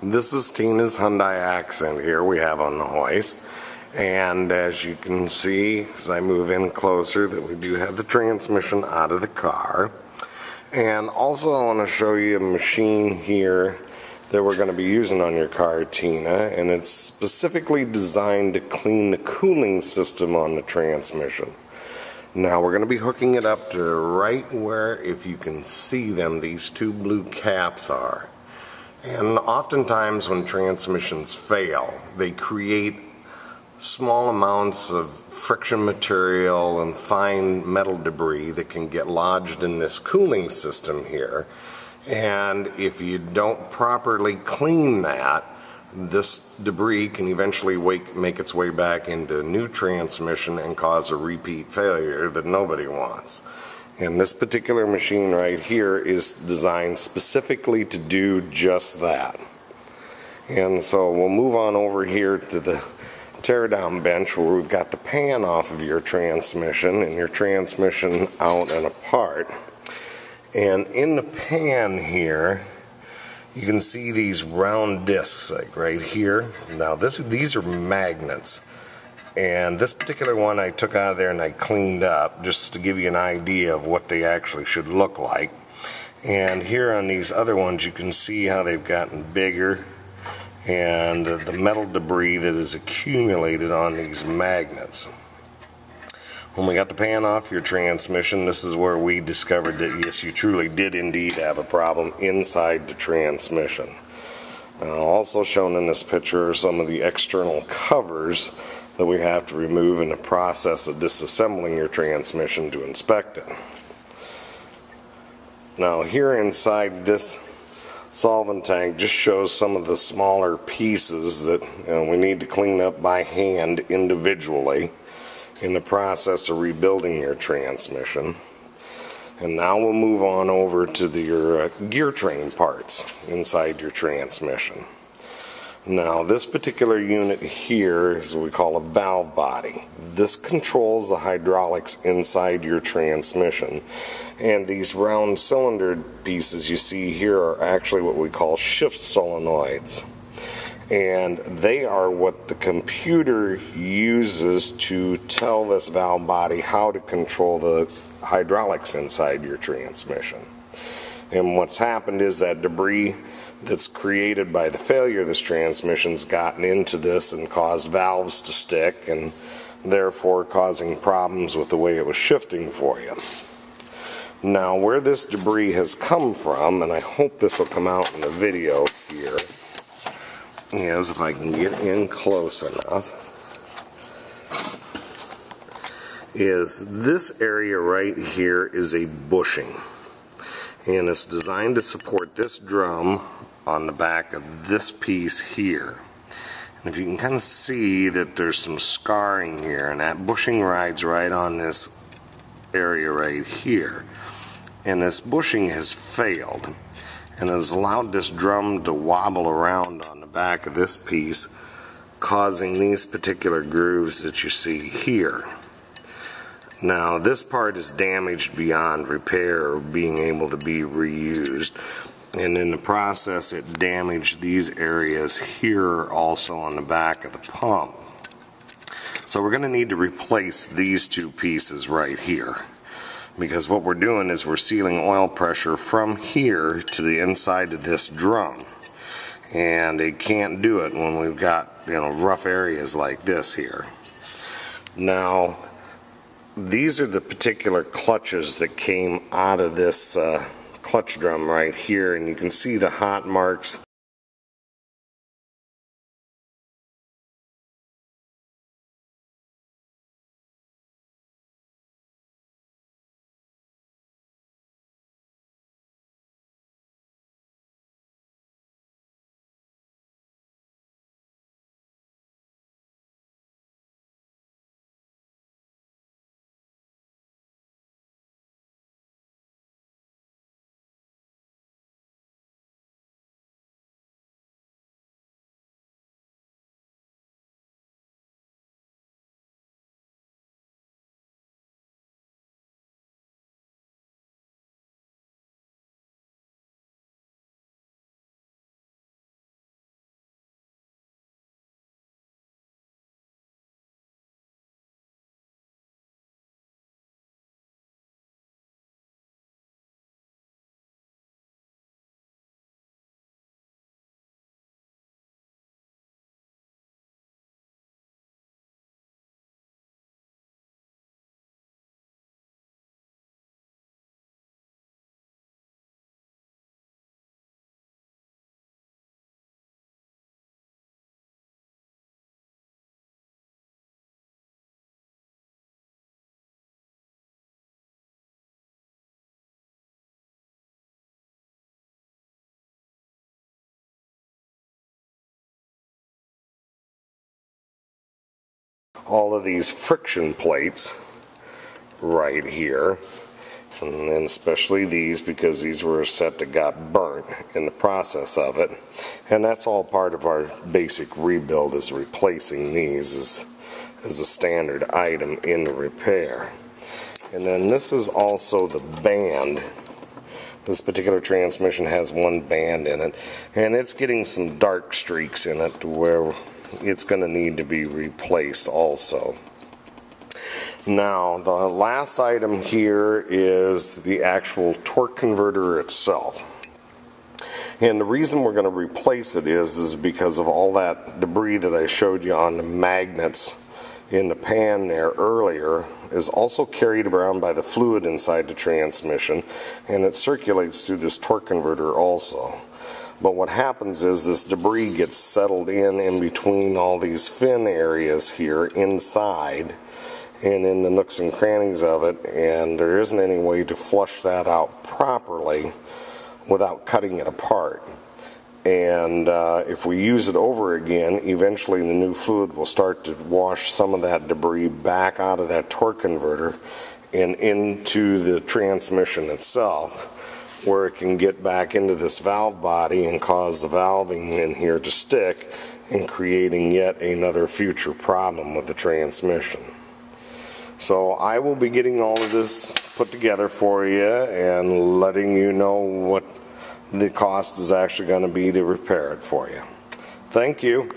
This is Tina's Hyundai Accent here we have on the hoist. And as you can see, as I move in closer, that we do have the transmission out of the car. And also I want to show you a machine here that we're going to be using on your car, Tina. And it's specifically designed to clean the cooling system on the transmission. Now we're going to be hooking it up to right where, if you can see them, these two blue caps are. And oftentimes when transmissions fail, they create small amounts of friction material and fine metal debris that can get lodged in this cooling system here. And if you don't properly clean that, this debris can eventually make its way back into a new transmission and cause a repeat failure that nobody wants. And this particular machine right here is designed specifically to do just that. And so we'll move on over here to the teardown bench where we've got the pan off of your transmission and your transmission out and apart. And in the pan here, you can see these round discs like right here. Now these are magnets. And this particular one I took out of there and I cleaned up just to give you an idea of what they actually should look like. And here on these other ones you can see how they've gotten bigger and the metal debris that is accumulated on these magnets. When we got the pan off your transmission, this is where we discovered that yes, you truly did indeed have a problem inside the transmission. Also shown in this picture are some of the external covers that we have to remove in the process of disassembling your transmission to inspect it. Now here inside this solvent tank just shows some of the smaller pieces that we need to clean up by hand individually in the process of rebuilding your transmission. And now we'll move on over to your gear train parts inside your transmission. Now this particular unit here is what we call a valve body. This controls the hydraulics inside your transmission. And these round cylinder pieces you see here are actually what we call shift solenoids. And they are what the computer uses to tell this valve body how to control the hydraulics inside your transmission. And what's happened is that debris that's created by the failure of this transmission's gotten into this and caused valves to stick, and therefore causing problems with the way it was shifting for you. Now where this debris has come from, and I hope this will come out in the video here, is if I can get in close enough, is this area right here is a bushing. And it's designed to support this drum on the back of this piece here. And if you can kind of see that there's some scarring here, and that bushing rides right on this area right here. And this bushing has failed and has allowed this drum to wobble around on the back of this piece, causing these particular grooves that you see here. Now this part is damaged beyond repair or being able to be reused, and in the process it damaged these areas here also on the back of the pump. So we're going to need to replace these two pieces right here, because what we're doing is we're sealing oil pressure from here to the inside of this drum, and it can't do it when we've got rough areas like this here. Now these are the particular clutches that came out of this clutch drum right here, and you can see the hot marks all of these friction plates right here, and then especially these, because these were a set that got burnt in the process of it, and that's all part of our basic rebuild, is replacing these as a standard item in the repair. And then this is also the band. This particular transmission has one band in it, and it's getting some dark streaks in it where it's going to need to be replaced also. Now, the last item here is the actual torque converter itself. And the reason we're going to replace it is because of all that debris that I showed you on the magnets in the pan there earlier is also carried around by the fluid inside the transmission, and it circulates through this torque converter also. But what happens is this debris gets settled in between all these fin areas here inside and in the nooks and crannies of it, and there isn't any way to flush that out properly without cutting it apart. And if we use it over again, eventually the new fluid will start to wash some of that debris back out of that torque converter and into the transmission itself, where it can get back into this valve body and cause the valving in here to stick, and creating yet another future problem with the transmission. So I will be getting all of this put together for you and letting you know what the cost is actually going to be to repair it for you. Thank you.